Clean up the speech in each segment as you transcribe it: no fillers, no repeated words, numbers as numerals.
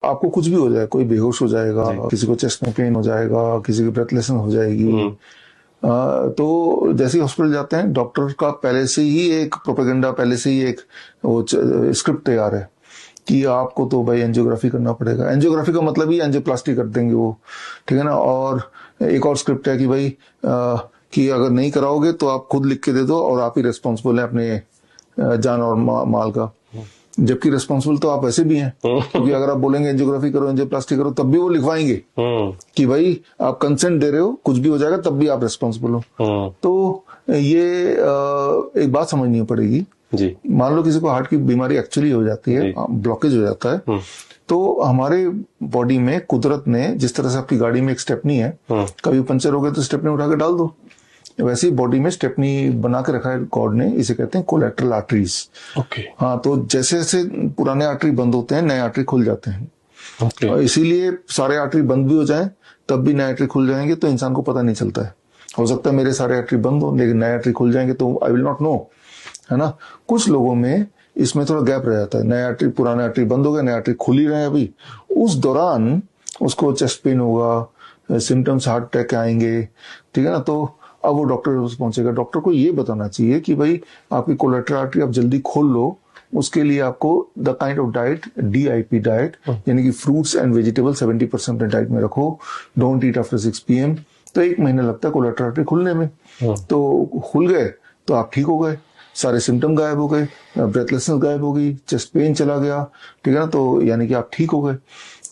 आपको कुछ भी हो जाए, कोई बेहोश हो जाएगा, किसी को चेस्ट में पेन हो जाएगा, किसी की ब्रेथलेसनेस हो जाएगी, तो जैसे ही हॉस्पिटल जाते हैं डॉक्टर का पहले से ही एक प्रोपेगेंडा, पहले से ही एक वो स्क्रिप्ट तैयार है कि आपको तो भाई एंजियोग्राफी करना पड़ेगा। एंजियोग्राफी का मतलब ही एंजियोप्लास्टी कर देंगे वो, ठीक है ना। और एक और स्क्रिप्ट है कि भाई कि अगर नहीं कराओगे तो आप खुद लिख के दे दो और आप ही रिस्पॉन्सिबल है अपने जान और माल का, जबकि रिस्पॉन्सिबल तो आप वैसे भी हैं, क्योंकि अगर आप बोलेंगे एंजियोग्राफी करो, एंजियोप्लास्टी करो, तब भी वो लिखवाएंगे कि भाई आप कंसेंट दे रहे हो, कुछ भी हो जाएगा तब भी आप रिस्पॉन्सिबल हो। तो ये एक बात समझनी पड़ेगी जी। मान लो किसी को हार्ट की बीमारी एक्चुअली हो जाती है, ब्लॉकेज हो जाता है, तो हमारे बॉडी में कुदरत ने जिस तरह से आपकी गाड़ी में एक स्टेपनी है, कभी पंचर हो गया तो स्टेपनी उठा के डाल दो, वैसे ही बॉडी में स्टेपनी बना के रखा है गॉड ने, इसे कहते हैं कोलेटरल आर्टरीज। हाँ, तो जैसे जैसे पुराने आर्टरी बंद होते हैं नए आर्टरी खुल जाते हैं। और इसीलिए सारे आर्टरी बंद भी हो जाएं तब भी नए आर्टरी खुल जाएंगे तो इंसान को पता नहीं चलता है। हो सकता है मेरे सारे आर्टरी बंद हो लेकिन नए आर्टरी खुल जाएंगे तो आई विल नॉट नो, है ना। कुछ लोगों में इसमें थोड़ा गैप रह जाता है, नए आर्टरी पुराने आर्टरी बंद हो गए, नए आर्टरी खुल ही रहे हैं अभी, उस दौरान उसको चेस्ट पेन होगा, सिम्टम्स हार्ट अटैक आएंगे, ठीक है ना। तो अब वो डॉक्टर पहुंचेगा, डॉक्टर को ये बताना चाहिए कि भाई आपकी कोलेटरल आर्टरी आप जल्दी खोल लो, उसके लिए आपको the kind of diet, DIP diet, यानी कि फ्रूट्स एंड वेजिटेबल 70% अपने डाइट में रखो, डोंट ईट आफ्टर 6 PM। तो 1 महीना लगता है कोलेटरल आर्टरी खुलने में। तो खुल गए तो आप ठीक हो गए, सारे सिम्टम गायब हो गए, ब्रेथलेसनेस गायब हो गई, चेस्ट पेन चला गया, ठीक है ना। तो यानी कि आप ठीक हो गए।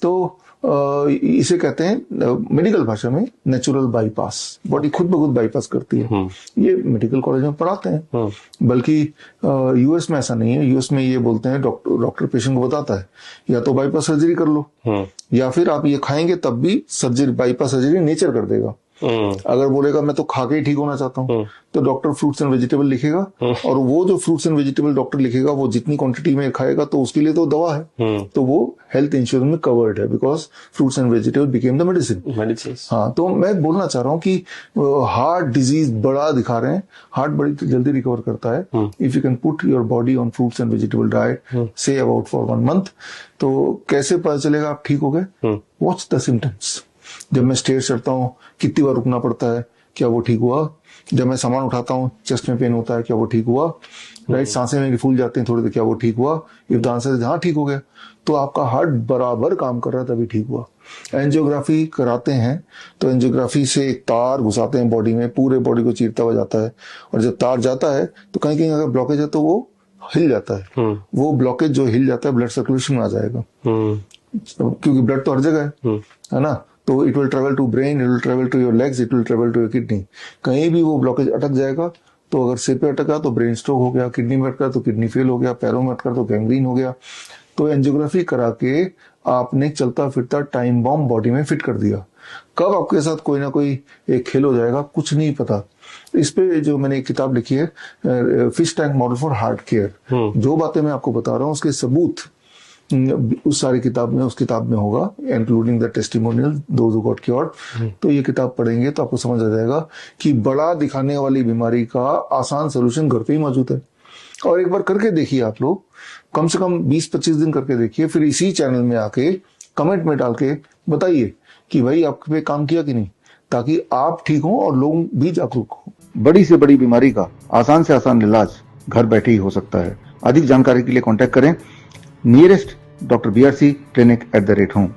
तो इसे कहते हैं मेडिकल भाषा में नेचुरल बाईपास, बॉडी खुद ब खुद बाईपास करती है। ये मेडिकल कॉलेज में पढ़ाते हैं, बल्कि US में ऐसा नहीं है। US में ये बोलते हैं, डॉक्टर पेशेंट को बताता है या तो बाईपास सर्जरी कर लो, या फिर आप ये खाएंगे तब भी सर्जरी, बाईपास सर्जरी नेचर कर देगा। अगर बोलेगा मैं तो खा के ही ठीक होना चाहता हूँ, तो डॉक्टर फ्रूट्स एंड वेजिटेबल लिखेगा, और वो जो फ्रूट्स एंड वेजिटेबल डॉक्टर लिखेगा वो जितनी क्वांटिटी में खाएगा तो उसके लिए तो दवा है, तो वो हेल्थ इंश्योरेंस में कवर्ड है, because fruits and vegetable became the medicine. हाँ, तो मैं बोलना चाह रहा हूँ कि हार्ट डिजीज बड़ा दिखा रहे हैं, हार्ट बड़ी जल्दी रिकवर करता है if you can put your body on fruits and vegetable diet, say about for 1 month। तो कैसे पता चलेगा आप ठीक हो गए? Watch the symptoms. जब मैं स्टेयर चढ़ता हूँ कितनी बार रुकना पड़ता है, क्या वो ठीक हुआ? जब मैं सामान उठाता हूँ चेस्ट में पेन होता है, क्या वो ठीक हुआ? राइट, सांसें मेरी फूल जाती हैं थोड़ी देर, क्या वो ठीक हुआ? इफ द आंसर इज हाँ ठीक हो गया, तो आपका हार्ट बराबर काम कर रहा है, तभी ठीक हुआ। एंजियोग्राफी कराते हैं तो एंजियोग्राफी से एक तार घुसाते हैं बॉडी में, पूरे बॉडी को चीरता हुआ जाता है, और जब तार जाता है तो कहीं कहीं अगर ब्लॉकेज है तो वो हिल जाता है। वो ब्लॉकेज जो हिल जाता है ब्लड सर्कुलेशन में आ जाएगा, क्योंकि ब्लड तो हर जगह है ना। तो it will travel to brain, it will travel to your legs, it will travel to your kidney. कहीं भी वो ब्लॉकेज अटक जाएगा, तो अगर सिर पे अटका तो ब्रेन स्ट्रोक हो गया, किडनी में अटका तो किडनी फेल हो गया, पैरों में अटका तो गैंग्रीन हो गया। तो एंजियोग्राफी करा के आपने चलता फिरता टाइम बॉम्ब बॉडी में फिट कर दिया। कब आपके साथ कोई ना कोई एक खेल हो जाएगा कुछ नहीं पता। इस पे जो मैंने एक किताब लिखी है, fish tank model for heart care, जो बातें मैं आपको बता रहा हूँ उसके सबूत उस सारी किताब में होगा, including the testimonial those who got cured. तो ये किताब पढ़ेंगे तो आपको समझ आ जाएगा कि बड़ा दिखाने वाली बीमारी का आसान सोल्यूशन घर पे ही मौजूद है। और एक बार करके देखिए आप लोग, कम से कम 20-25 दिन करके देखिए, फिर इसी चैनल में आके कमेंट में डाल के बताइए कि भाई आप पे काम किया कि नहीं, ताकि आप ठीक हो और लोग भी जागरूक हो। बड़ी से बड़ी बीमारी का आसान से आसान इलाज घर बैठे ही हो सकता है। अधिक जानकारी के लिए कॉन्टैक्ट करें nearest Dr. BRC Clinic @ home।